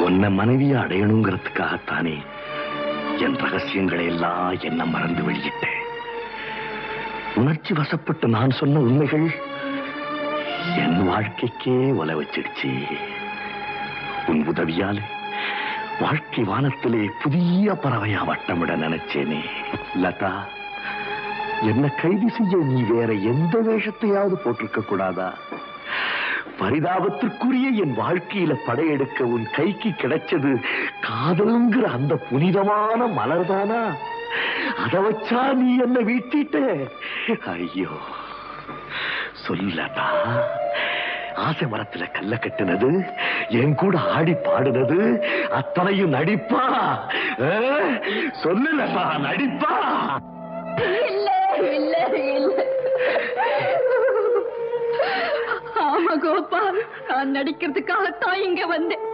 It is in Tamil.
உன்னை மனைவியை அடையணுங்கிறதுக்காகத்தானே என் ரகசியங்களை எல்லாம் என்ன மறந்து வெளியிட்டேன். உணர்ச்சி வசப்பட்டு நான் சொன்ன உண்மைகள் என் வாழ்க்கைக்கே ஒல வச்சிடுச்சு. உன் உதவியாலே வாழ்க்கை வானத்திலே புதிய பறவையா வட்டமிட நினைச்சேனே. லதா, என்ன கைது செய்ய நீ வேற எந்த வேஷத்தையாவது போட்டிருக்க கூடாதா? பரிதாபத்திற்குரிய என் வாழ்க்கையில படையெடுக்க உன் கைக்கு கிடைச்சது காதல்ங்கிற அந்த புனிதமான மலர்தானா? அத வச்சா நீ என்ன வீட்டிட்ட? ஐயோ சொல்லடா. ஆசை மரத்துல கல்ல கட்டுனது, என் கூட ஆடி பாடுனது அத்தனையும் நடிப்பா? சொல்லலப்பா, நடிப்பா? இல்ல இல்ல இல்ல. ஆமா கோபால், நான் நடிக்கிறதுக்காகத்தான் இங்க வந்தேன்.